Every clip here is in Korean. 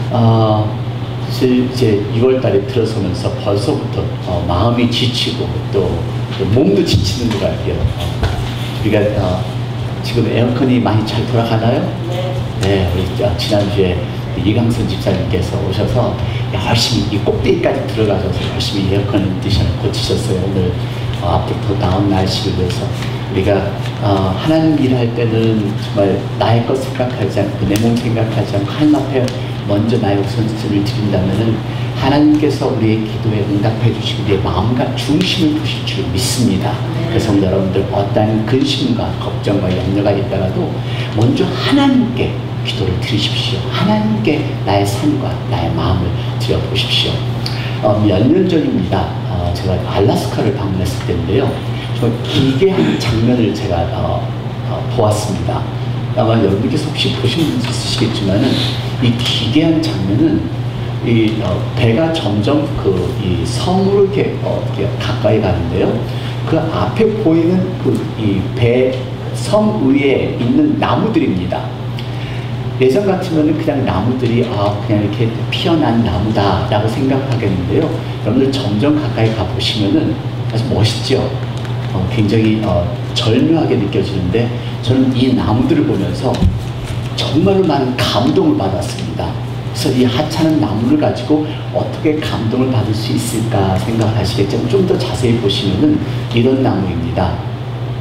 사실 이제 6월 달에 들어서면서 벌써부터 마음이 지치고 또 몸도 지치는 것 같아요. 우리가 지금 에어컨이 많이 잘 돌아가나요? 네, 우리 지난주에 이강선 집사님께서 오셔서 열심히 이 꼭대기까지 들어가셔서 열심히 에어컨 컨디션을 고치셨어요. 오늘 앞으로 더 나은 날씨를 위해서 우리가 하나님 일할 때는 정말 나의 것 생각하지 않고 내 몸 생각하지 않고 하나님 앞에 먼저 나의 우선순위를 드린다면은 하나님께서 우리의 기도에 응답해 주시고 우리의 마음과 중심을 보실 줄 믿습니다. 그래서 여러분들 어떠한 근심과 걱정과 염려가 있다가도 먼저 하나님께 기도를 드리십시오. 하나님께 나의 삶과 나의 마음을 드려보십시오. 몇 년 전입니다. 제가 알래스카를 방문했을 때인데요. 정말 기괴한 장면을 제가 보았습니다. 아마 여러분께서 혹시 보신 분 있으시겠지만은 이 기괴한 장면은 이 배가 점점 이 섬으로 이렇게 가까이 가는데요. 그 앞에 보이는 이 배 섬 위에 있는 나무들입니다. 예전 같으면 그냥 나무들이 그냥 이렇게 피어난 나무다라고 생각하겠는데요. 여러분들 점점 가까이 가보시면은 아주 멋있죠. 굉장히 절묘하게 느껴지는데 저는 이 나무들을 보면서 정말로 많은 감동을 받았습니다. 그래서 이 하찮은 나무를 가지고 어떻게 감동을 받을 수 있을까 생각을 하시겠지만 좀 더 자세히 보시면은 이런 나무입니다.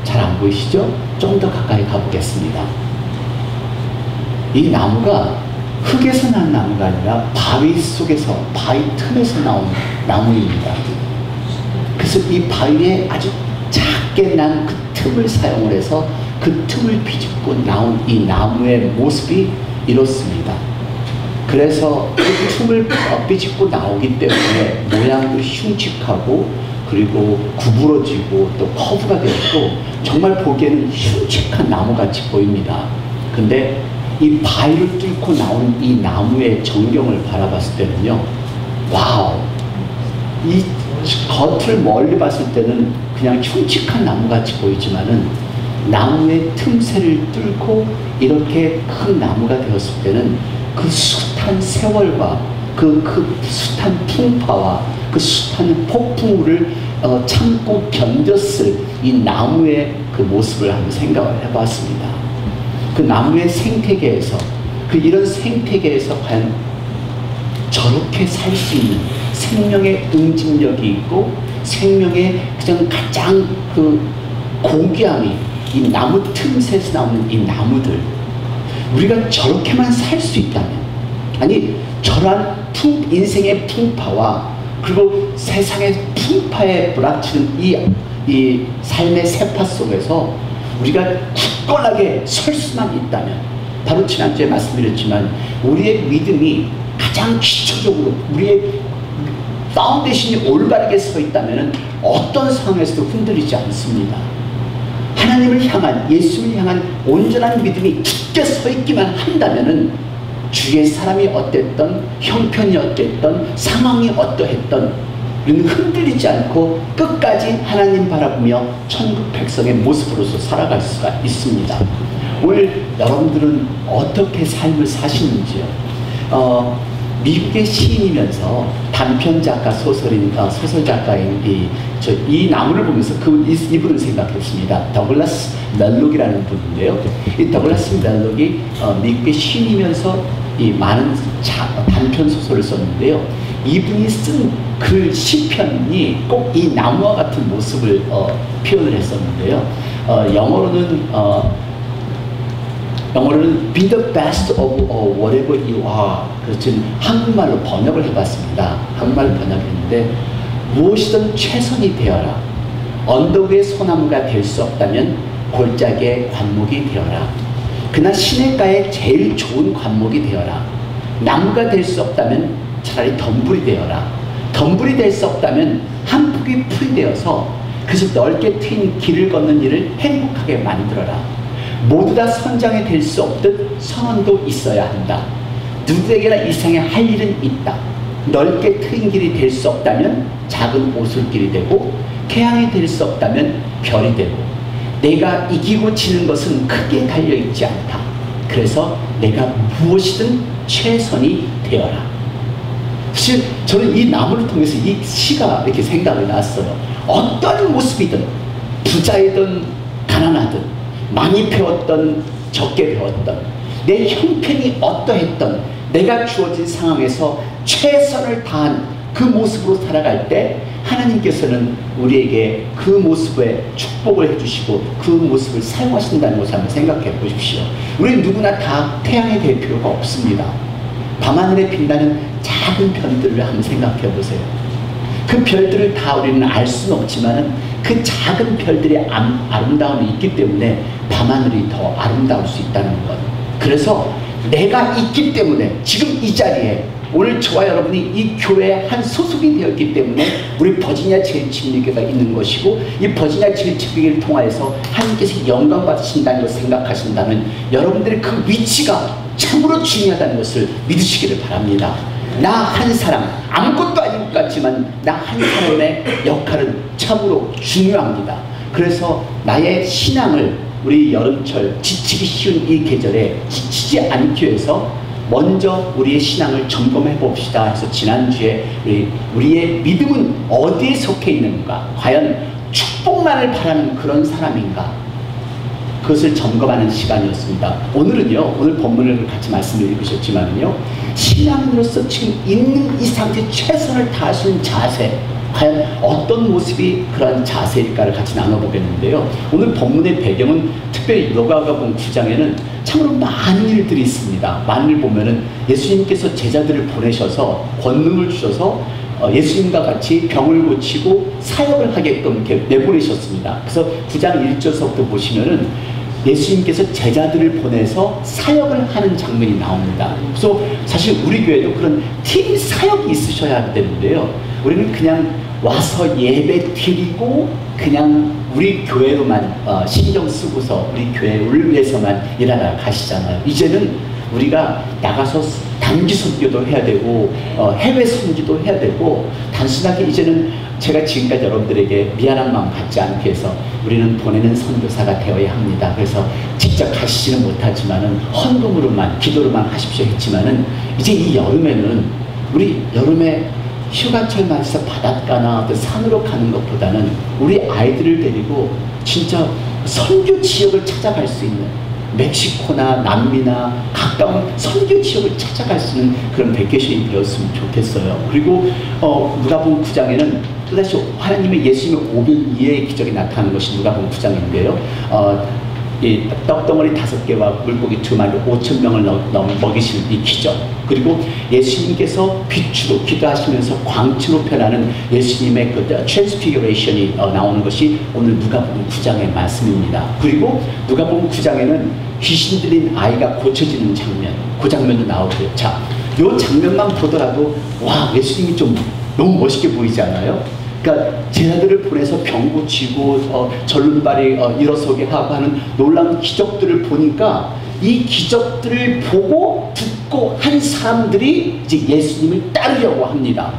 잘 안 보이시죠? 좀 더 가까이 가보겠습니다. 이 나무가 흙에서 난 나무가 아니라 바위 속에서, 바위 틈에서 나온 나무입니다. 그래서 이 바위에 아주 작게 난 그 틈을 사용을 해서 그 틈을 비집고 나온 이 나무의 모습이 이렇습니다. 그래서 그 틈을 비집고 나오기 때문에 모양도 흉측하고 그리고 구부러지고 또 커브가 되었고 정말 보기에는 흉측한 나무같이 보입니다. 근데 이 바위를 뚫고 나오는 이 나무의 전경을 바라봤을 때는요, 와우! 이 겉을 멀리 봤을 때는 그냥 흉측한 나무같이 보이지만은 나무의 틈새를 뚫고 이렇게 큰 나무가 되었을 때는 그 숱한 세월과 그 숱한 풍파와 그 숱한 폭풍우를 참고 견뎠을 이 나무의 그 모습을 한번 생각을 해봤습니다. 그 나무의 생태계에서 이런 생태계에서 과연 저렇게 살 수 있는 생명의 응집력이 있고 생명의 가장 고귀함이 이 나무 틈새에서 나오는 이 나무들, 우리가 저렇게만 살 수 있다면, 아니 저러한 인생의 풍파와 그리고 세상의 풍파에 부닥치는 이 삶의 세파 속에서 우리가 굳건하게 설 수만 있다면, 바로 지난주에 말씀드렸지만 우리의 믿음이 가장 기초적으로 우리의 파운데이션이 올바르게 서 있다면 어떤 상황에서도 흔들리지 않습니다. 하나님을 향한, 예수를 향한 온전한 믿음이 굳게 서 있기만 한다면 주위의 사람이 어땠던, 형편이 어땠던, 상황이 어떠했던 우리는 흔들리지 않고 끝까지 하나님 바라보며 천국 백성의 모습으로서 살아갈 수가 있습니다. 오늘 여러분들은 어떻게 삶을 사시는지요? 미국의 시인이면서 단편 작가, 소설 작가인 이 나무를 보면서 이분을 생각했습니다. 더글라스 멜록이라는 분인데요. 이 더글라스 멜록이 미국의 시인이면서 이 많은 단편 소설을 썼는데요. 이분이 쓴 글 시편이 꼭 이 나무와 같은 모습을 표현을 했었는데요. 영어로는 be the best of whatever you are. 그래서 지금 한국말로 번역을 해봤습니다. 한국말로 번역했는데 무엇이든 최선이 되어라. 언덕 위의 소나무가 될 수 없다면 골짜기의 관목이 되어라. 그러나 시냇가에 제일 좋은 관목이 되어라. 나무가 될 수 없다면 차라리 덤불이 되어라. 덤불이 될 수 없다면 한 폭의 풀이 되어서 그래서 넓게 트인 길을 걷는 일을 행복하게 만들어라. 모두 다 선장이 될 수 없듯 선원도 있어야 한다. 누구에게나 이 세상에 할 일은 있다. 넓게 트인 길이 될 수 없다면 작은 오솔길이 되고, 태양이 될 수 없다면 별이 되고, 내가 이기고 지는 것은 크게 달려있지 않다. 그래서 내가 무엇이든 최선이 되어라. 사실 저는 이 나무를 통해서 이 시가 이렇게 생각이 났어요. 어떤 모습이든 부자이든 가난하든 많이 배웠던 적게 배웠던 내 형편이 어떠했던 내가 주어진 상황에서 최선을 다한 그 모습으로 살아갈 때 하나님께서는 우리에게 그 모습에 축복을 해주시고 그 모습을 사용하신다는 것을 한번 생각해 보십시오. 우리 누구나 다 태양이 될 필요가 없습니다. 밤하늘에 빛나는 작은 별들을 한번 생각해 보세요. 그 별들을 다 우리는 알 수는 없지만 그 작은 별들의 아름다움이 있기 때문에 밤하늘이 더 아름다울 수 있다는 것. 그래서 내가 있기 때문에 지금 이 자리에 오늘 저와 여러분이 이 교회의 한 소속이 되었기 때문에 우리 버지니아 제일침례교회가 있는 것이고 이 버지니아 제일침례교회를 통하여서 하나님께서 영광 받으신다는 것을 생각하신다면 여러분들의 그 위치가 참으로 중요하다는 것을 믿으시기를 바랍니다. 나 한 사람 아무것도 아닌 것 같지만 나 한 사람의 역할은 참으로 중요합니다. 그래서 나의 신앙을 우리 여름철 지치기 쉬운 이 계절에 지치지 않기 위해서 먼저 우리의 신앙을 점검해 봅시다 해서 지난주에 우리의 믿음은 어디에 속해 있는가, 과연 축복만을 바라는 그런 사람인가, 그것을 점검하는 시간이었습니다. 오늘은요, 오늘 본문을 같이 말씀을 읽으셨지만요, 신앙인으로서 지금 있는 이 상태에 최선을 다하시는 자세, 과연 어떤 모습이 그런 자세일까를 같이 나눠보겠는데요. 오늘 본문의 배경은 특별히 누가복음 9장에는 참으로 많은 일들이 있습니다. 많은 일 보면은 예수님께서 제자들을 보내셔서 권능을 주셔서 예수님과 같이 병을 고치고 사역을 하게끔 이렇게 내보내셨습니다. 그래서 9장 1절서부터 보시면은 예수님께서 제자들을 보내서 사역을 하는 장면이 나옵니다. 그래서 사실 우리 교회도 그런 팀 사역이 있으셔야 되는데요. 우리는 그냥 와서 예배 드리고 그냥 우리 교회로만 신경 쓰고서 우리 교회를 위해서만 일하다 가시잖아요. 이제는 우리가 나가서 단기 선교도 해야 되고 해외 선교도 해야 되고, 단순하게 이제는 제가 지금까지 여러분들에게 미안한 마음 갖지 않게 해서 우리는 보내는 선교사가 되어야 합니다. 그래서 직접 가시지는 못하지만은 헌금으로만 기도로만 하십시오 했지만은 이제 이 여름에는 우리 여름에 휴가철 맞아서 바닷가나 어떤 산으로 가는 것보다는 우리 아이들을 데리고 진짜 선교 지역을 찾아갈 수 있는, 멕시코나 남미나 가까운 선교 지역을 찾아갈 수 있는 그런 베케이션이 되었으면 좋겠어요. 그리고 누가복음 9장에는 또다시 하나님의 예수님의 오병 이어의 기적이 나타나는 것이 누가복음 9장인데요. 이 떡덩어리 5개와 물고기 2마리로 5,000명을 먹이실 이 기적, 그리고 예수님께서 빛으로 기도하시면서 광채로 변하는 예수님의 그 트랜스피규레이션이 나오는 것이 오늘 누가복음 9장의 말씀입니다. 그리고 누가복음 9장에는 귀신 들린 아이가 고쳐지는 장면, 그 장면도 나오고요. 자, 이 장면만 보더라도 와, 예수님이 좀 너무 멋있게 보이지 않아요? 그러니까 제자들을 보내서 병 고치고 절름발이 일어서게 하고 하는 놀라운 기적들을 보니까 이 기적들을 보고 듣고 한 사람들이 이제 예수님을 따르려고 합니다.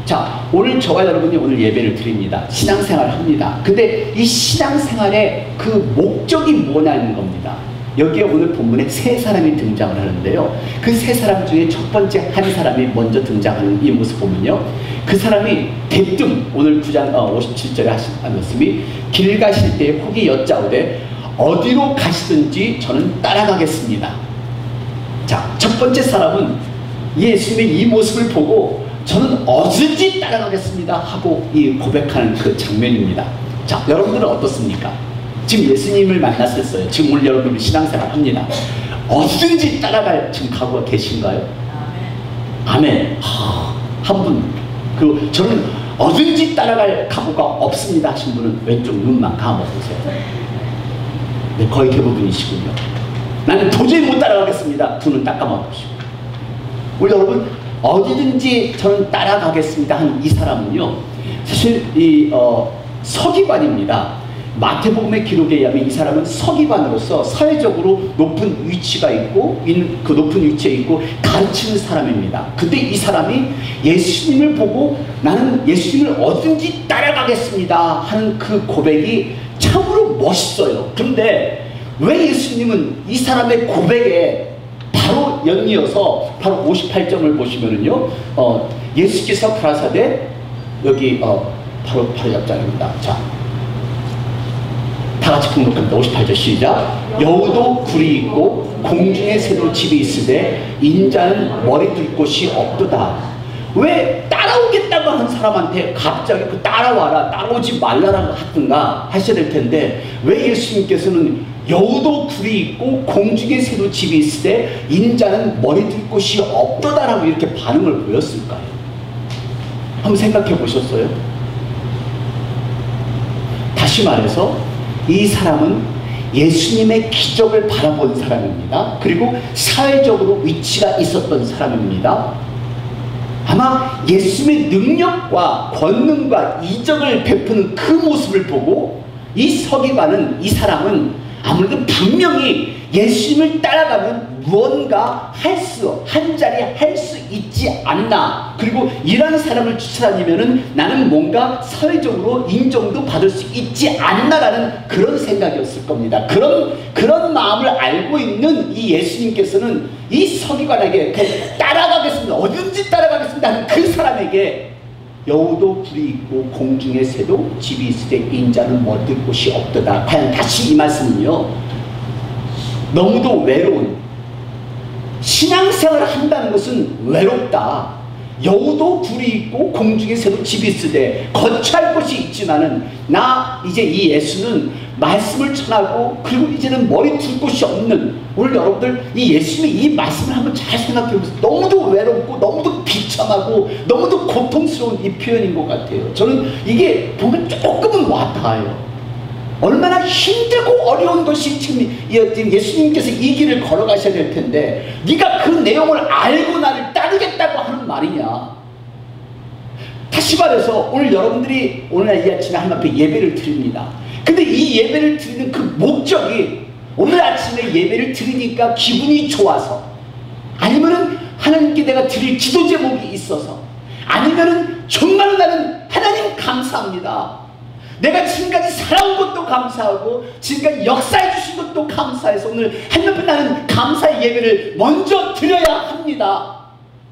자, 오늘 저와 여러분이 오늘 예배를 드립니다. 신앙생활을 합니다. 근데 이 신앙생활의 그 목적이 뭐냐는 겁니다. 여기에 오늘 본문에 3사람이 등장을 하는데요. 그 3사람 중에 첫 번째 한 사람이 먼저 등장하는 이 모습 보면요, 그 사람이 대뜸 오늘 9장 57절에 하신 말씀이 길 가실 때 혹이 여짜오되 어디로 가시든지 저는 따라가겠습니다. 자, 첫 번째 사람은 예수님의 이 모습을 보고 저는 어디든지 따라가겠습니다 하고 이 고백하는 그 장면입니다. 자, 여러분들은 어떻습니까? 지금 예수님을 만났었어요. 지금 오늘 여러분들이 신앙생활 합니다. 어디든지 따라갈 지금 각오가 계신가요? 아멘. 한 분. 그리고 저는 어디든지 따라갈 각오가 없습니다 하신 분은 왼쪽 눈만 감아보세요. 네, 거의 대부분이시군요. 나는 도저히 못 따라가겠습니다. 두 눈 딱 감아보시고. 우리 여러분, 어디든지 저는 따라가겠습니다 한 이 사람은요, 사실 이 서기관입니다. 마태복음의 기록에 의하면 이 사람은 서기관으로서 사회적으로 높은 위치가 있고, 그 높은 위치에 있고 가르치는 사람입니다. 근데 이 사람이 예수님을 보고 나는 예수님을 어딘지 따라가겠습니다 하는 그 고백이 참으로 멋있어요. 근데 왜 예수님은 이 사람의 고백에 바로 연이어서 바로 58점을 보시면은요, 예수께서 가라사대, 여기 바로 옆장입니다. 자, 다 같이 공독합니다. 58절 시작. 여우도 굴이 있고 공중에 새도 집이 있으되 인자는 머리 둘 곳이 없도다. 왜 따라오겠다고 하는 사람한테 갑자기 그 따라와라, 따라오지 말라라고 하든가 하셔야 될 텐데, 왜 예수님께서는 여우도 굴이 있고 공중에 새도 집이 있으되 인자는 머리 둘 곳이 없도다라고 이렇게 반응을 보였을까요? 한번 생각해 보셨어요? 다시 말해서 이 사람은 예수님의 기적을 바라본 사람입니다. 그리고 사회적으로 위치가 있었던 사람입니다. 아마 예수님의 능력과 권능과 이적을 베푸는 그 모습을 보고 이 서기관은, 이 사람은 아무래도 분명히 예수님을 따라가면 무언가 한 자리 할 수 있지 않나, 그리고 이런 사람을 쫓아다니면은 나는 뭔가 사회적으로 인정도 받을 수 있지 않나라는 그런 생각이었을 겁니다. 그런 마음을 알고 있는 이 예수님께서는 이 서기관에게 따라가겠습니다, 어딘지 따라가겠습니다 하는 그 사람에게 여우도 굴이 있고 공중에 새도 집이 있을 때 인자는 머들 곳이 없도다. 과연 다시 이 말씀은요, 너무도 외로운, 신앙생활을 한다는 것은 외롭다. 여우도 굴이 있고 공중에 새도 집이 있으되 거처할 곳이 있지만은 나 이제 이 예수는 말씀을 전하고 그리고 이제는 머리 둘 곳이 없는, 오늘 여러분들 이 예수님의 이 말씀을 한번 잘 생각해 보세요. 너무도 외롭고 너무도 비참하고 너무도 고통스러운 이 표현인 것 같아요. 저는 이게 보면 조금은 와닿아요. 얼마나 힘들고 어려운 것이 지금 예수님께서 이 길을 걸어가셔야 될 텐데 네가 그 내용을 알고 나를 따르겠다고 하는 말이냐. 다시 말해서 오늘 여러분들이 오늘 이 아침에 하나님 앞에 예배를 드립니다. 근데 이 예배를 드리는 그 목적이 오늘 아침에 예배를 드리니까 기분이 좋아서, 아니면은 하나님께 내가 드릴 기도 제목이 있어서, 아니면은 정말 나는 하나님 감사합니다, 내가 지금까지 살아온 것도 감사하고 지금까지 역사해 주신 것도 감사해서 오늘 하나님 앞에 나는 감사의 예배를 먼저 드려야 합니다,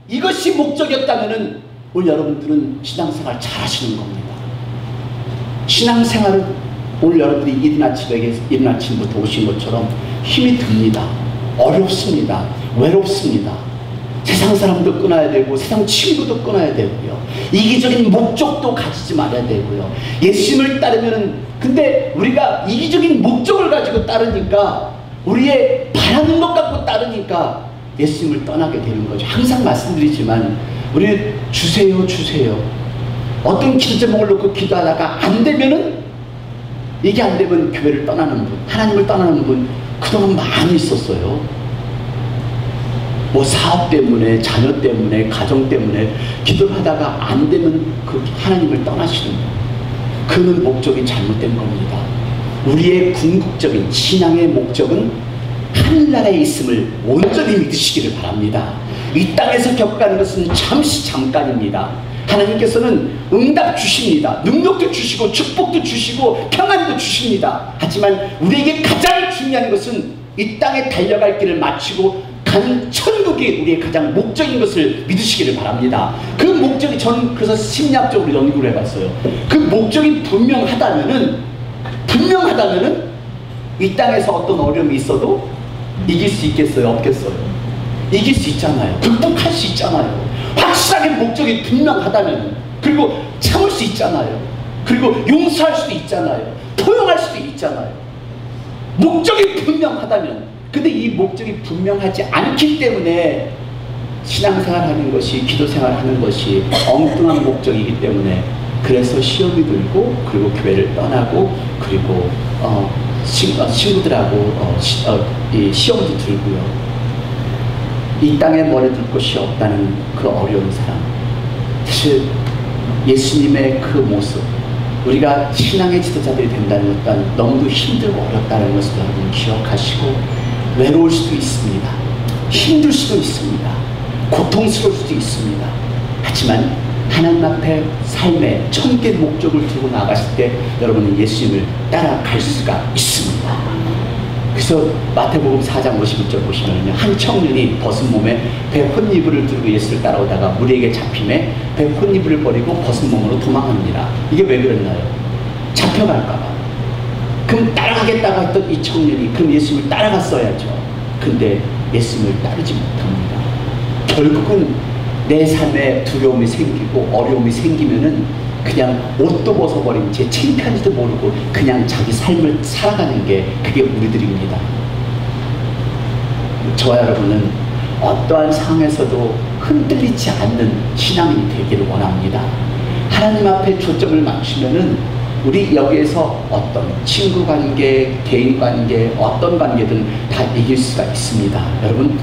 이것이 목적이었다면은 오늘 여러분들은 신앙생활 잘 하시는 겁니다. 신앙생활은 오늘 여러분들이 이른 아침부터 오신 것처럼 힘이 듭니다. 어렵습니다. 외롭습니다. 세상 사람도 끊어야 되고 세상 친구도 끊어야 되고요. 이기적인 목적도 가지지 말아야 되고요. 예수님을 따르면은, 근데 우리가 이기적인 목적을 가지고 따르니까, 우리의 바라는 것 갖고 따르니까 예수님을 떠나게 되는 거죠. 항상 말씀드리지만 우리 주세요 어떤 기도 제목을 놓고 기도하다가 안 되면은, 이게 안 되면 교회를 떠나는 분, 하나님을 떠나는 분 그동안 많이 있었어요. 뭐 사업 때문에, 자녀 때문에, 가정 때문에 기도를 하다가 안 되면 그 하나님을 떠나시는 분, 그는 목적이 잘못된 겁니다. 우리의 궁극적인 신앙의 목적은 하늘나라에 있음을 온전히 믿으시기를 바랍니다. 이 땅에서 겪어가는 것은 잠깐입니다. 하나님께서는 응답 주십니다. 능력도 주시고 축복도 주시고 평안도 주십니다. 하지만 우리에게 가장 중요한 것은 이 땅에 달려갈 길을 마치고 가는 천국이 우리의 가장 목적인 것을 믿으시기를 바랍니다. 그 목적이, 저는 그래서 심리학적으로 연구를 해봤어요. 그 목적이 분명하다면은 이 땅에서 어떤 어려움이 있어도 이길 수 있겠어요? 없겠어요? 이길 수 있잖아요. 극복할 수 있잖아요. 확실하게 목적이 분명하다면, 그리고 참을 수 있잖아요. 그리고 용서할 수도 있잖아요. 포용할 수도 있잖아요. 목적이 분명하다면. 근데 이 목적이 분명하지 않기 때문에 신앙생활하는 것이, 기도생활하는 것이 엉뚱한 목적이기 때문에, 그래서 시험이 들고 그리고 교회를 떠나고 그리고 친구들하고 이 시험도 들고요. 이 땅에 머리 둘 곳이 없다는 그 어려운 사람, 사실 예수님의 그 모습, 우리가 신앙의 지도자들이 된다는 것은 너무도 힘들고 어렵다는 것을 여러분 기억하시고, 외로울 수도 있습니다. 힘들 수도 있습니다. 고통스러울 수도 있습니다. 하지만 하나님 앞에 삶의 천국의 목적을 두고 나갔을 때 여러분은 예수님을 따라갈 수가 있습니다. 그래서 마태복음 4장 51절 보시면요, 한 청년이 벗은 몸에 배 혼이불을 들고 예수를 따라오다가 무리에게 잡힘에 배 혼이불을 버리고 벗은 몸으로 도망합니다. 이게 왜 그랬나요? 잡혀갈까봐. 그럼 따라가겠다고 했던 이 청년이 그럼 예수님을 따라갔어야죠. 근데 예수님을 따르지 못합니다. 결국은 내 삶에 두려움이 생기고 어려움이 생기면은 그냥 옷도 벗어버린 채 창피한지도 모르고 그냥 자기 삶을 살아가는 게 그게 우리들입니다. 저와 여러분은 어떠한 상황에서도 흔들리지 않는 신앙인이 되기를 원합니다. 하나님 앞에 초점을 맞추면은 우리 여기에서 어떤 친구 관계, 개인 관계, 어떤 관계든 다 이길 수가 있습니다. 여러분,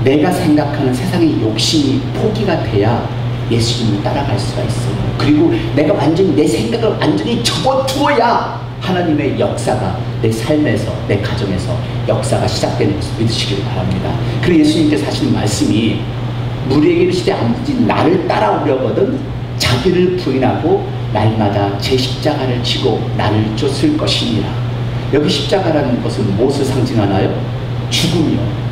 내가 생각하는 세상의 욕심이 포기가 돼야 예수님을 따라갈 수가 있어요. 그리고 내가 완전히 내 생각을 완전히 접어두어야 하나님의 역사가 내 삶에서, 내 가정에서 역사가 시작되는 것을 믿으시기를 바랍니다. 그리고 예수님께서 하시는 말씀이 무리에게 이르시되 아버지 나를 따라오려거든 자기를 부인하고 날마다 제 십자가를 지고 나를 쫓을 것이니라. 여기 십자가라는 것은 무엇을 상징하나요? 죽음이요.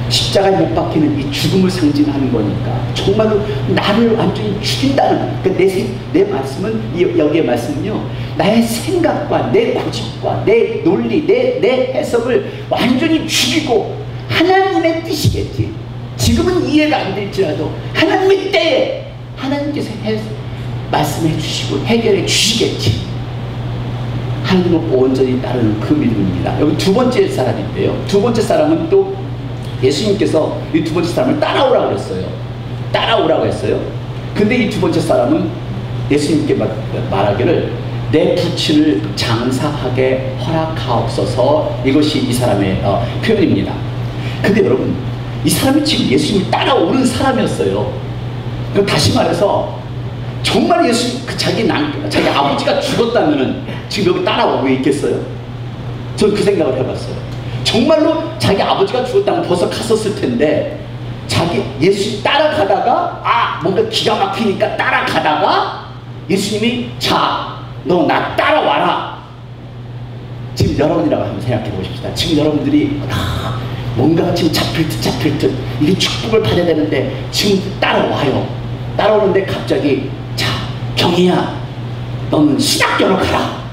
십자가에 못 박히는 이 죽음을 상징하는 거니까 정말로 나를 완전히 죽인다는, 그러니까 내 말씀은, 여기의 말씀은요, 나의 생각과 내 고집과 내 논리, 내 해석을 완전히 죽이고 하나님의 뜻이겠지. 지금은 이해가 안 될지라도 하나님의 때에 하나님께서 말씀해 주시고 해결해 주시겠지. 하나님을 온전히 따르는 그 믿음입니다. 여기 두 번째 사람인데요, 두 번째 사람은 또 예수님께서 이 두 번째 사람을 따라오라고 했어요. 따라오라고 했어요. 근데 이 두 번째 사람은 예수님께 말하기를 내 부친을 장사하게 허락하옵소서, 이것이 이 사람의 표현입니다. 근데 여러분, 이 사람이 지금 예수님을 따라오는 사람이었어요. 그럼 다시 말해서 정말 자기 아버지가 죽었다면은 지금 여기 따라오고 있겠어요? 저는 그 생각을 해봤어요. 정말로 자기 아버지가 죽었다면 벌써 갔었을 텐데, 예수 따라가다가 뭔가 기가 막히니까 따라가다가 예수님이 자, 너 나 따라와라. 지금 여러분이라고 한번 생각해 보십시다. 지금 여러분들이 뭔가 지금 잡힐 듯 이게 축복을 받아야 되는데 지금 따라와요. 따라오는데 갑자기 자, 경희야, 너는 신학교로 가라.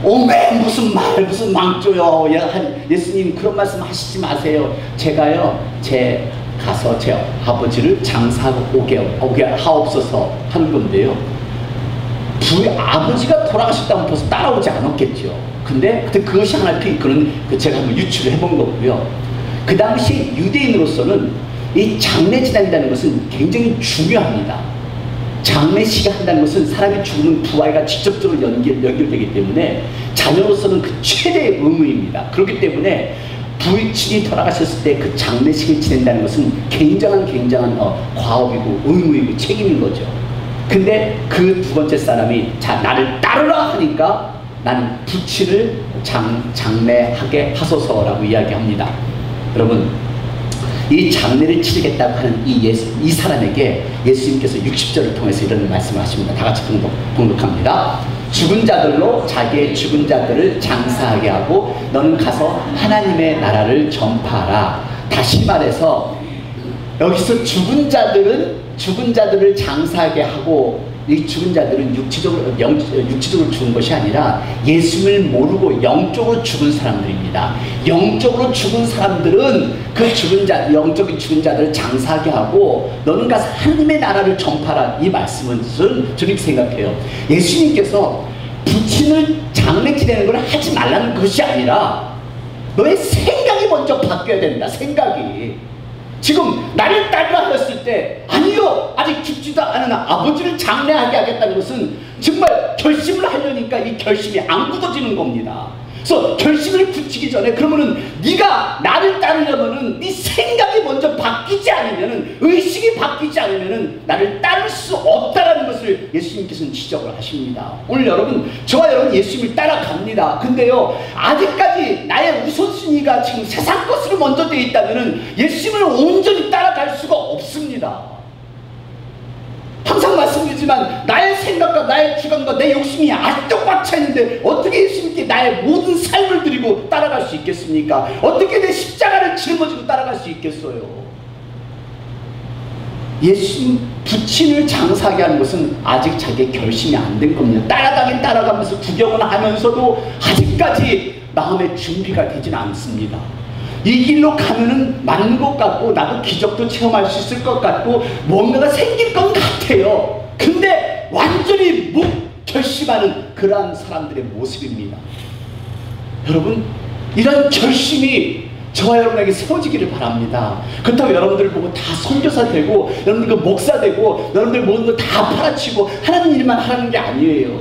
오메, 무슨 망조요. 예수님 그런 말씀 하시지 마세요. 제가요, 가서 제 아버지를 장사하고 오게 하옵소서 하는 건데요, 아버지가 돌아가셨다면 벌써 따라오지 않았겠죠. 근데 그것이 하나의 제가 한번 유추를 해본 거고요. 그 당시 유대인으로서는 이 장례 지낸다는 것은 굉장히 중요합니다. 장례식을 한다는 것은 사람이 죽으면 부활과 직접적으로 연결되기 때문에 자녀로서는 그 최대의 의무입니다. 그렇기 때문에 부친이 돌아가셨을 때 그 장례식을 지낸다는 것은 굉장한 과업이고 의무이고 책임인 거죠. 근데 그 두 번째 사람이 자, 나를 따르라 하니까 나는 부친을 장례하게 하소서라고 이야기합니다. 여러분, 이 장례를 치르겠다고 하는 이 사람에게 예수님께서 60절을 통해서 이런 말씀을 하십니다. 다 같이 봉독합니다. 죽은 자들로 자기의 죽은 자들을 장사하게 하고 너는 가서 하나님의 나라를 전파하라. 다시 말해서 여기서 죽은 자들을 장사하게 하고, 이 죽은 자들은 육체적으로 죽은 것이 아니라 예수를 모르고 영적으로 죽은 사람들입니다. 영적으로 죽은 사람들은 그 영적인 죽은 자들을 장사하게 하고 너는 가서 하나님의 나라를 전파하라. 이 말씀은 저는 이렇게 생각해요. 예수님께서 부친을 장례 지내는 걸 하지 말라는 것이 아니라 너의 생각이 먼저 바뀌어야 된다. 생각이. 지금 나를 따르라 했을 때 아니요, 아직 죽지도 않은 아버지를 장례하게 하겠다는 것은 정말 결심을 하려니까 이 결심이 안 굳어지는 겁니다. 그래서 결심을 굳히기 전에, 그러면은 네가 나를 따르려면은 네 생각이 먼저 바뀌지 않으면은, 의식이 바뀌지 않으면은 나를 따를 수 없다라는 것을 예수님께서는 지적을 하십니다. 오늘 저와 여러분 예수님을 따라갑니다. 근데요, 아직까지 나의 우선순위가 지금 세상 것으로 먼저 되어 있다면은 예수님을 온전히 따라갈 수가 없습니다. 항상 말씀드리지만 나의 생각과 나의 나의 주관과 내 욕심이 아직도 꽉 차 있는데 어떻게 예수님께 나의 모든 삶을 드리고 따라갈 수 있겠습니까? 어떻게 내 십자가를 짊어지고 따라갈 수 있겠어요? 예수님 부친을 장사하게 하는 것은 아직 자기의 결심이 안 된 겁니다. 따라가긴 따라가면서 구경을 하면서도 아직까지 마음의 준비가 되진 않습니다. 이 길로 가면은 맞는 것 같고 나도 기적도 체험할 수 있을 것 같고 뭔가가 생길 것 같아요. 근데 완전히 결심하는 그러한 사람들의 모습입니다. 여러분, 이런 결심이 저와 여러분에게 세워지기를 바랍니다. 그렇다고 여러분들 보고 다 선교사 되고 여러분들 목사 되고 여러분들 모든 거 다 팔아치고 하나님 일만 하는 게 아니에요.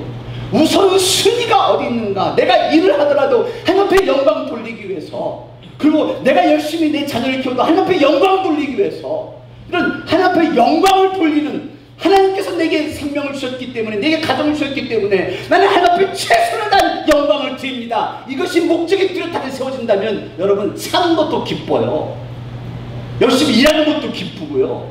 우선순위가 어디 있는가? 내가 일을 하더라도 하나님 앞에 영광 돌리기 위해서, 그리고 내가 열심히 내 자녀를 키워도 하나님 앞에 영광 돌리기 위해서, 이런 하나님 앞에 영광을 돌리는, 하나님께서 내게 생명을 주셨기 때문에, 내게 가정을 주셨기 때문에 나는 하나님 앞에 최선을 다한 영광을 드립니다. 이것이 목적이 뚜렷하게 세워진다면 여러분, 사는 것도 기뻐요. 열심히 일하는 것도 기쁘고요.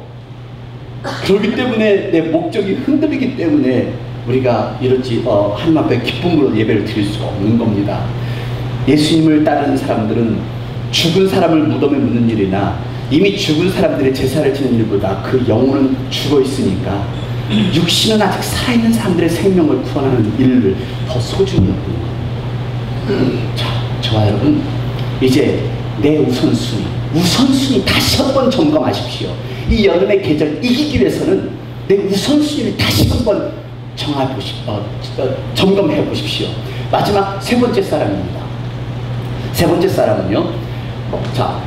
그렇기 때문에 내 목적이 흔들리기 때문에 우리가 이렇지 하나님 앞에 기쁨으로 예배를 드릴 수가 없는 겁니다. 예수님을 따르는 사람들은 죽은 사람을 무덤에 묻는 일이나 이미 죽은 사람들의 제사를 지는 일보다 그 영혼은 죽어 있으니까 육신은 아직 살아있는 사람들의 생명을 구원하는 일을 더 소중히 여기는 자, 저와 여러분, 이제 내 우선순위 다시 한번 점검하십시오. 이 여름의 계절 이기기 위해서는 내 우선순위를 다시 한번 점검해 보십시오. 마지막 세 번째 사람입니다. 세 번째 사람은요, 자,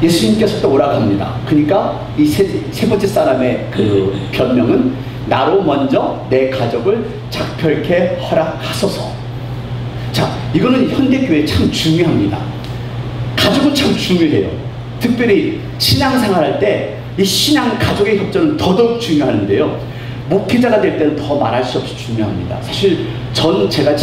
예수님께서 또 오라고 합니다. 그러니까 이 세 번째 사람의 그 변명은 나로 먼저 내 가족을 작별케 허락하소서. 자, 이거는 현대교회에 참 중요합니다. 가족은 참 중요해요. 특별히 신앙생활할 때 이 신앙 가족의 협조는 더더욱 중요하는데요, 목회자가 될 때는 더 말할 수 없이 중요합니다. 사실 제가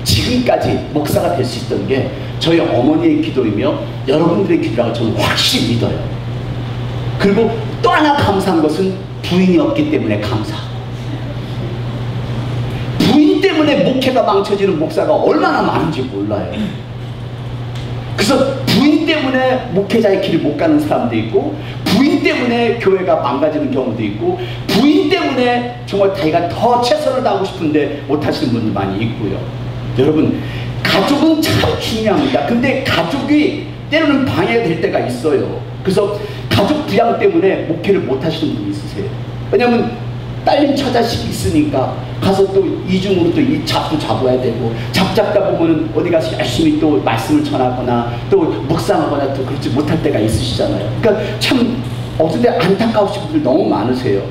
지금까지 목사가 될 수 있던 게 저희 어머니의 기도이며 여러분들의 기도라고 저는 확실히 믿어요. 그리고 또 하나 감사한 것은 부인이 없기 때문에 감사하고, 부인 때문에 목회가 망쳐지는 목사가 얼마나 많은지 몰라요. 그래서 부인 때문에 목회자의 길을 못 가는 사람도 있고, 부인 때문에 교회가 망가지는 경우도 있고, 부인 때문에 정말 자기가 더 최선을 다하고 싶은데 못하시는 분들 많이 있고요. 여러분, 가족은 참 중요합니다. 근데 가족이 때로는 방해될 때가 있어요. 그래서 가족 부양 때문에 목회를 못 하시는 분이 있으세요. 왜냐하면 딸린 처자식이 있으니까 가서 또 이중으로 또 이 잡도 잡아야 되고, 잡다 보면은 어디 가서 열심히 또 말씀을 전하거나 또 묵상하거나 또 그렇지 못할 때가 있으시잖아요. 그러니까 참 어떤 데 안타까우신 분들 너무 많으세요.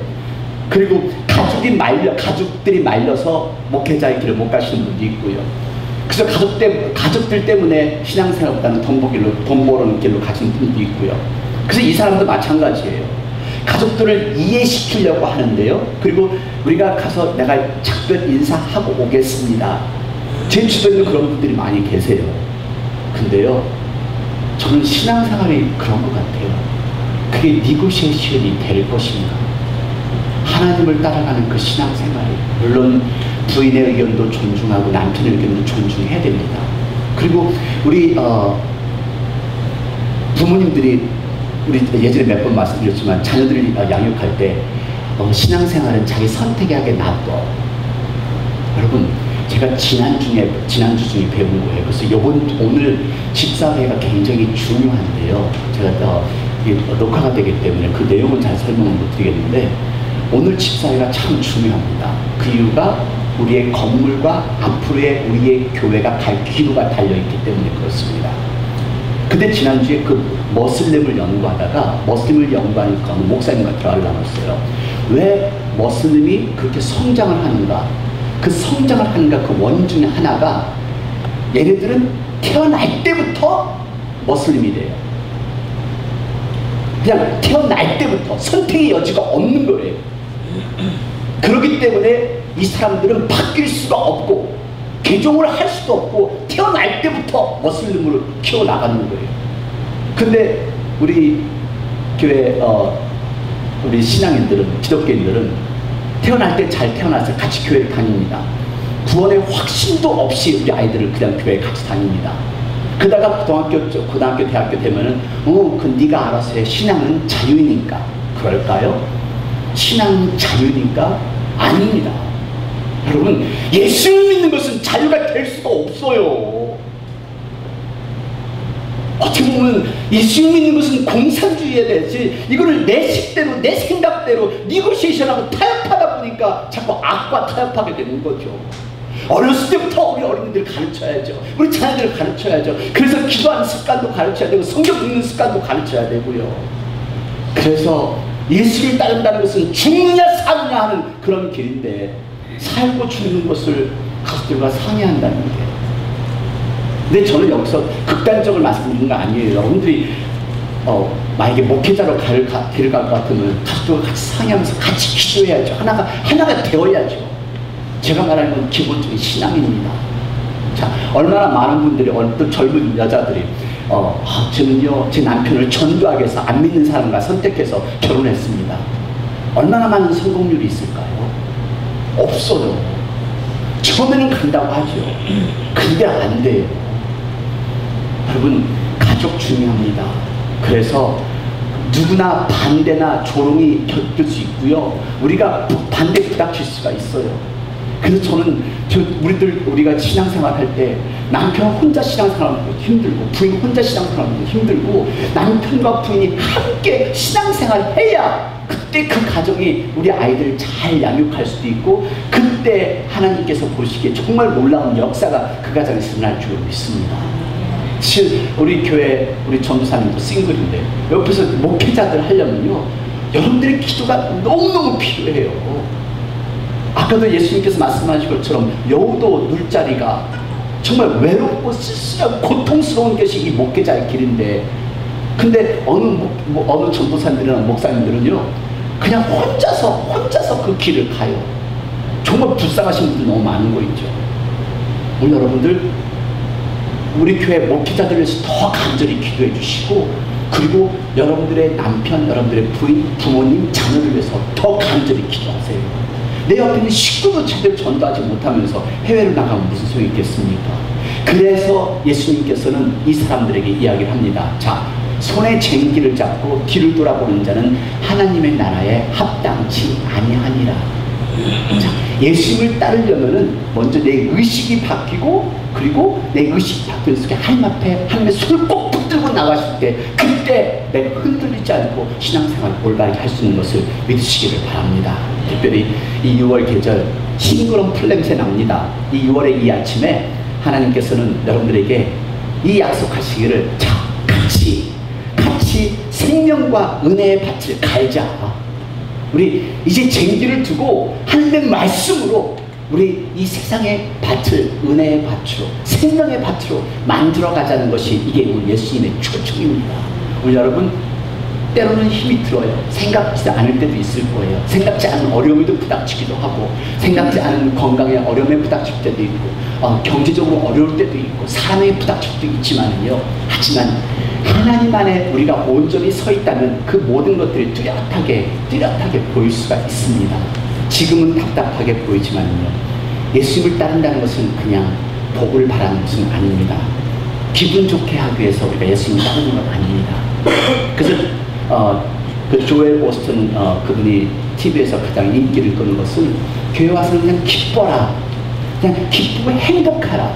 그리고 가족들이 말려서 목회자의 길을 못 가시는 분도 있고요. 그래서 가족들 때문에 신앙생활보다는 돈 버는 길로 가시는 분도 있고요. 그래서 이 사람도 마찬가지예요. 가족들을 이해시키려고 하는데요, 그리고 우리가 가서 내가 작별 인사하고 오겠습니다. 제 주변에는 그런 분들이 많이 계세요. 근데요, 저는 신앙생활이 그런 것 같아요. 그게 니고시에이션이 될 것인가? 하나님을 따라가는 그 신앙생활이, 물론 부인의 의견도 존중하고 남편의 의견도 존중해야 됩니다. 그리고 우리 부모님들이, 우리 예전에 몇 번 말씀드렸지만 자녀들을 양육할 때 신앙생활은 자기 선택하게 놔둬. 여러분, 제가 지난주 중에 배운 거예요. 그래서 오늘 집사회가 굉장히 중요한데요, 제가 녹화가 되기 때문에 그 내용은 잘 설명을 못 드리겠는데, 오늘 집사회가 참 중요합니다. 그 이유가 우리의 건물과 앞으로의 우리의 교회가 갈 기도가 달려있기 때문에 그렇습니다. 근데 지난주에 그 머슬림을 연구하다가, 머슬림을 연구하는 목사님과 대화를 나눴어요. 왜 머슬림이 그렇게 성장을 하는가? 그 성장을 하는가, 그 원 중에 하나가, 얘네들은 태어날 때부터 머슬림이 돼요. 그냥 태어날 때부터 선택의 여지가 없는 거예요. 그렇기 때문에 이 사람들은 바뀔 수가 없고 개종을 할 수도 없고 태어날 때부터 머슬림으로 키워나가는 거예요. 근데 우리 교회 우리 신앙인들은, 기독교인들은 태어날 때 잘 태어나서 같이 교회를 다닙니다. 구원의 확신도 없이 우리 아이들을 그냥 교회에 같이 다닙니다. 그러다가 고등학교, 대학교 되면은 그 네가 알아서 해. 신앙은 자유니까. 그럴까요? 신앙은 자유니까? 아닙니다. 여러분, 예수를 믿는 것은 자유가 될 수가 없어요. 어떻게 보면 예수 믿는 것은 공산주의에 대해서 이거를 내 식대로, 내 생각대로 니고시에이션하고 타협하다 보니까 자꾸 악과 타협하게 되는 거죠. 어렸을 때부터 우리 어린이들 가르쳐야죠. 우리 자녀들을 가르쳐야죠. 그래서 기도하는 습관도 가르쳐야 되고 성경 읽는 습관도 가르쳐야 되고요. 그래서 예수를 따른다는 것은 죽느냐 사느냐 하는 그런 길인데, 살고 죽는 것을 가족들과 상의한다는 게. 근데 저는 여기서 극단적으로 말씀드리는 거 아니에요. 여러분들이 만약에 목회자로 길을 갈 것 같으면 가족들과 같이 상의하면서 같이 기도해야죠. 하나가 되어야죠. 제가 말하는 건 기본적인 신앙입니다. 자, 얼마나 많은 분들이, 또 젊은 여자들이 저는요 제 남편을 전도하기 위해서 안 믿는 사람과 선택해서 결혼했습니다. 얼마나 많은 성공률이 있을까요? 없어요. 처음에는 간다고 하죠. 근데 안 돼요. 여러분, 가족 중요합니다. 그래서 누구나 반대나 조롱이 겪을 수 있고요. 우리가 반대 부닥칠 수가 있어요. 그래서 저는 우리가 신앙생활 할 때 남편 혼자 신앙생활하는 것도 힘들고 부인 혼자 신앙생활하는 것도 힘들고 남편과 부인이 함께 신앙생활을 해야 그때 그 가정이 우리 아이들을 잘 양육할 수도 있고, 그때 하나님께서 보시기에 정말 놀라운 역사가 그 가정에서 일어날 줄 믿습니다. 우리 교회 우리 전도사님도 싱글인데 옆에서 목회자들 하려면요 여러분들의 기도가 너무너무 필요해요. 아까도 예수님께서 말씀하신 것처럼 여우도 눌 자리가 정말 외롭고 쓸쓸하고 고통스러운 것이 이 목회자의 길인데, 근데 어느 전도사님들이나 목사님들은요 그냥 혼자서 그 길을 가요. 정말 불쌍하신 분들 너무 많은 거 있죠. 오늘 여러분들 우리 교회 목회자들을 위해서 더 간절히 기도해 주시고, 그리고 여러분들의 남편, 여러분들의 부인, 부모님, 자녀를 위해서 더 간절히 기도하세요. 내 옆에 있는 식구도 제대로 전도하지 못하면서 해외로 나가면 무슨 소용이 있겠습니까? 그래서 예수님께서는 이 사람들에게 이야기를 합니다. 자, 손에 쟁기를 잡고 뒤를 돌아보는 자는 하나님의 나라에 합당치 아니하니라. 자, 예수님을 따르려면은 먼저 내 의식이 바뀌고, 그리고 내 의식이 바뀌는 속에 하나님 앞에 하나님의 손을 꼭 붙들고 나가실 때, 그때 내가 흔들리지 않고 신앙생활을 올바르게 할 수 있는 것을 믿으시기를 바랍니다. 특별히 이 6월 계절 싱그러운 풀냄새 납니다. 이 6월의 이 아침에 하나님께서는 여러분들에게 이 약속하시기를, 자, 같이 생명과 은혜의 밭을 갈자. 우리 이제 쟁기를 두고 하나님의 말씀으로 우리 이 세상의 밭을 은혜의 밭으로, 생명의 밭으로 만들어 가자는 것이 이게 우리 예수님의 초청입니다. 우리 여러분, 때로는 힘이 들어요. 생각지 않을 때도 있을 거예요. 생각지 않은 어려움에도 부닥치기도 하고, 생각지 않은 건강에 어려움에 부닥칠 때도 있고, 경제적으로 어려울 때도 있고, 사람에게 부닥칠 때도 있지만요. 하지만 하나님 안에 우리가 온전히 서 있다면 그 모든 것들이 뚜렷하게 보일 수가 있습니다. 지금은 답답하게 보이지만요, 예수님을 따른다는 것은 그냥 복을 바라는 것은 아닙니다. 기분 좋게 하기 위해서 우리가 예수님을 따르는 건 아닙니다. 그래서 그 조엘 오스틴 그분이 TV에서 가장 인기를 끄는 것은 교회 와서 그냥 기뻐라, 그냥 기쁘고 행복하라.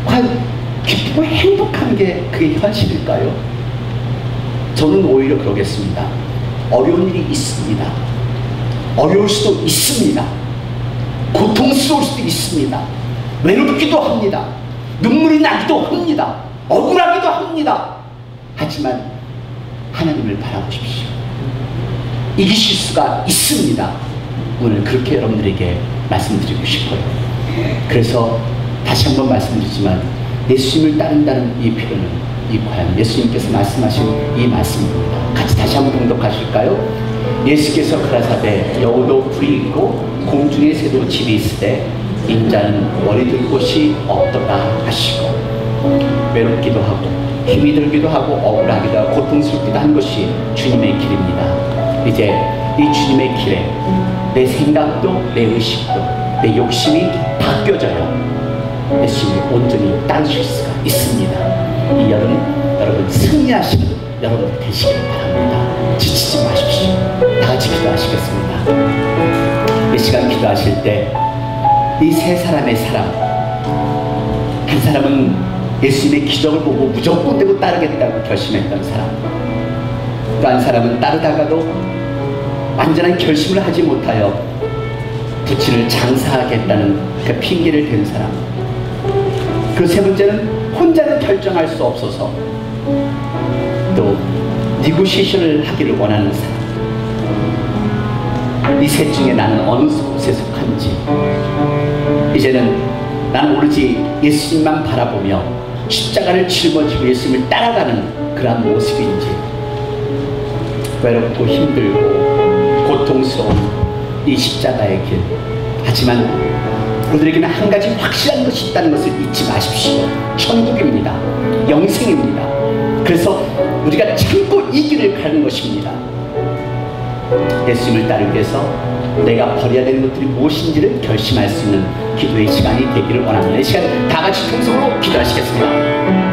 과연 기쁘고 행복한 게 그게 현실일까요? 저는 오히려 그러겠습니다. 어려운 일이 있습니다. 어려울 수도 있습니다. 고통스러울 수도 있습니다. 외롭기도 합니다. 눈물이 나기도 합니다. 억울하기도 합니다. 하지만 하나님을 바라보십시오. 이기실 수가 있습니다. 오늘 그렇게 여러분들에게 말씀드리고 싶어요. 그래서 다시 한번 말씀드리지만 예수님을 따른다는 이 표현은 과연 예수님께서 말씀하신 이 말씀입니다. 같이 다시 한번 봉독하실까요? 예수께서 가라사대 여우도 뿔이 있고 공중의 새도 집이 있으되 인자는 머리 들 곳이 없도다 하시고, 외롭기도 하고 힘이 들기도 하고 억울하기도 하고 고통스럽기도 한 것이 주님의 길입니다. 이제 이 주님의 길에 내 생각도 내 의식도 내 욕심이 바뀌어져요. 예수님을 온전히 따르실 수가 있습니다. 이 여름 여러분 승리하시는 여러분 되시길 바랍니다. 지치지 마십시오. 다 같이 기도하시겠습니다. 이 시간 기도하실 때 이 세 사람의 사람, 한 사람은 예수님의 기적을 보고 무조건 되고 따르겠다고 결심했던 사람, 또 한 사람은 따르다가도 완전한 결심을 하지 못하여 부친을 장사하겠다는 그 핑계를 댄 사람, 그 세 번째는 혼자는 결정할 수 없어서 또 니고시에이션을 하기를 원하는 사람. 이 셋 중에 나는 어느 곳에 속한지, 이제는 나는 오로지 예수님만 바라보며 십자가를 짊어지고 예수님을 따라가는 그러한 모습인지, 외롭고 힘들고 고통스러운 이 십자가의 길, 하지만 우리에게는 한 가지 확실한 것이 있다는 것을 잊지 마십시오. 천국입니다. 영생입니다. 그래서 우리가 참고 이 길을 가는 것입니다. 예수님을 따르기 위해서 내가 버려야 되는 것들이 무엇인지를 결심할 수 있는 기도의 시간이 되기를 원합니다. 이 시간 다 같이 통성으로 기도하시겠습니다.